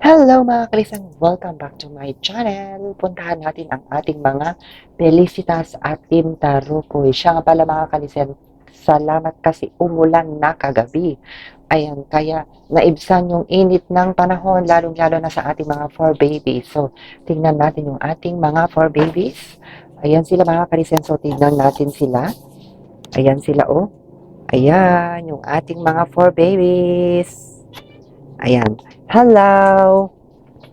Hello mga kalisan! Welcome back to my channel. Puntahan natin ang ating mga Felicitas at Team Tarukoy. Siya nga pala mga kalisan, salamat kasi umulan na kagabi. Ayan, kaya naibsan yung init ng panahon, lalong-lalo na sa ating mga 4 babies. So, tingnan natin yung ating mga 4 babies. Ayan sila mga kalisan, so tingnan natin sila. Ayan sila oh. Ayan, yung ating mga 4 babies. Ayan. Hello!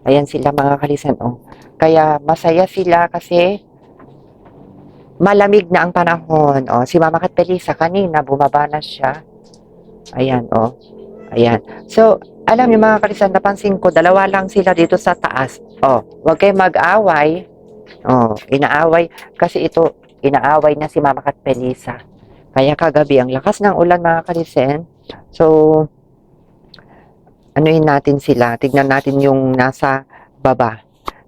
Ayan sila mga kalisan, oh. Kaya masaya sila kasi malamig na ang panahon. Oh, si Mama Katpelisa kanina bumaba na siya. Ayan, oh. Ayan. So, alam niyo mga kalisan, napansin ko dalawa lang sila dito sa taas. Oh, wag kayong mag-away. Oh, inaaway kasi ito inaaway na si Mama Katpelisa. Kaya kagabi ang lakas ng ulan mga kalisen. So, anuhin natin sila. Tignan natin yung nasa baba.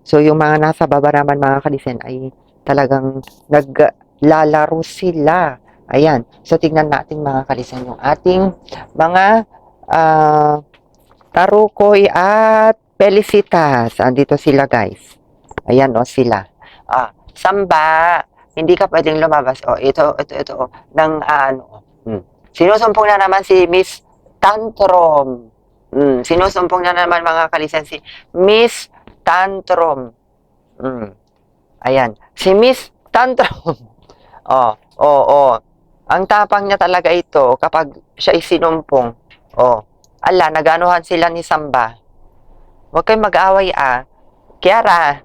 So, yung mga nasa baba naman mga kalisen ay talagang naglalaro sila. Ayan. So, tignan natin mga kalisen yung ating mga tarukoy at Felicitas. Andito sila guys. Ayan o sila. Samba. Hindi ka pwedeng lumabas. Ito. Ng ano. Sinusumpong na naman si Miss Tantrum. Sinusumpong na naman mga kalisen si Miss Tantrum. Ayan. Si Miss Tantrum. Oh. Ang tapang niya talaga ito kapag siya isinumpong. Oh. Ala, naganuhan sila ni Samba. Huwag kayong mag-away Kiara.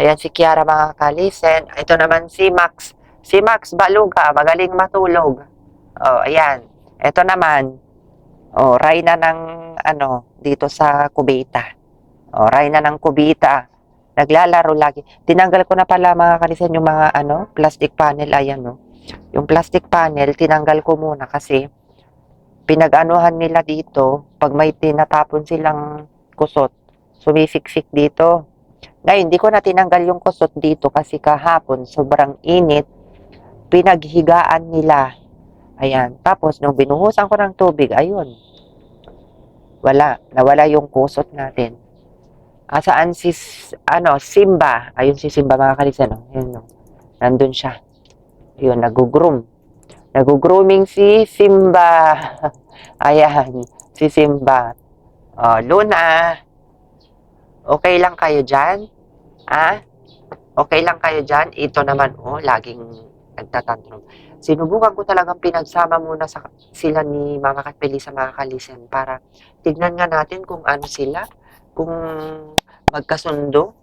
Ayan si Kiara mga kalisen. Ito naman si Max. Si Max Baluga, magaling matulog. Oh, ayan. Ito naman. Oh, Rayna ng dito sa Cubita. Oh, Rayna ng Cubita. Naglalaro lagi. Tinanggal ko na pala mga kalisen yung mga plastic panel. Ayan no. Yung plastic panel, tinanggal ko muna kasi pinag-anuhan nila dito pag may tinatapon silang kusot. Sumisiksik dito. Ngayon, hindi ko na tinanggal yung kusot dito kasi kahapon sobrang init. Pinaghigaan nila. Ayan. Tapos, nung binuhusan ko ng tubig, ayun. Nawala yung kusot natin. Saan si, Simba? Ayun si Simba mga kalisan. Ayun, no? Nandun siya. Ayun, nag-groom. Nag-grooming si Simba. Ayan, si Simba. Luna, okay lang kayo dyan? Okay lang kayo dyan? Ito naman, laging nagtatantrum. Sinubukan ko talagang pinagsama muna sila ni Mama Katpeli sa mga kalisen para tignan nga natin kung ano sila, kung magkasundo.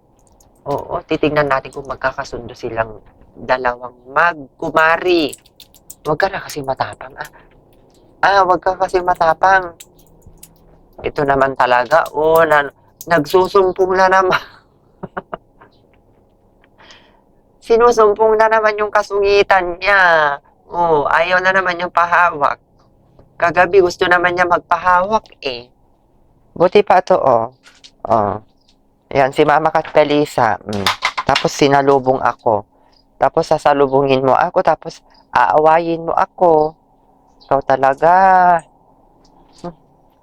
Oo, titignan natin kung magkakasundo silang dalawang magkumari. Huwag ka na kasi matapang, huwag ka kasi matapang. Ito naman talaga, nagsusumpong na naman. Sinusumpong na naman yung kasungitan niya. Ayaw na naman yung pahawak. Kagabi gusto naman niya magpahawak Buti pa to, Ayan, si Mama Katpelisa. Tapos sinalubong ako. Tapos sasalubungin mo ako. Tapos aawayin mo ako. Ikaw talaga.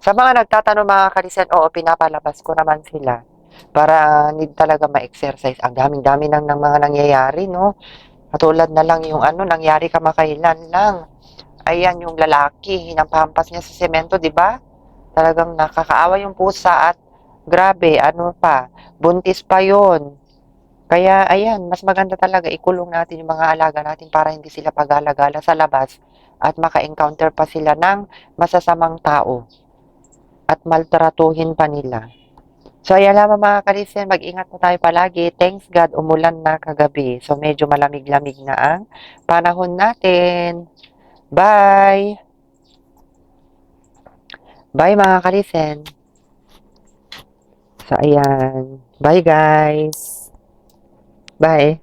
Sa mga nagtatanong mga kalisen, pinapalabas ko naman sila. Para need talaga ma-exercise. Ang daming-dami ng mga nangyayari, no? Katulad na lang yung nangyari kamakailan lang. Ayan, yung lalaki, hinampampas niya sa semento, di ba? Talagang nakakaawa yung pusa at grabe, buntis pa yon. Kaya, ayan, mas maganda talaga ikulong natin yung mga alaga natin para hindi sila pag-alagala sa labas at maka-encounter pa sila ng masasamang tao at maltratuhin pa nila. So, ayan lamang mga kalisen, mag-ingat po tayo palagi. Thanks God, umulan na kagabi. So, medyo malamig-lamig na ang panahon natin. Bye! Bye mga kalisen. So, ayan. Bye guys. Bye.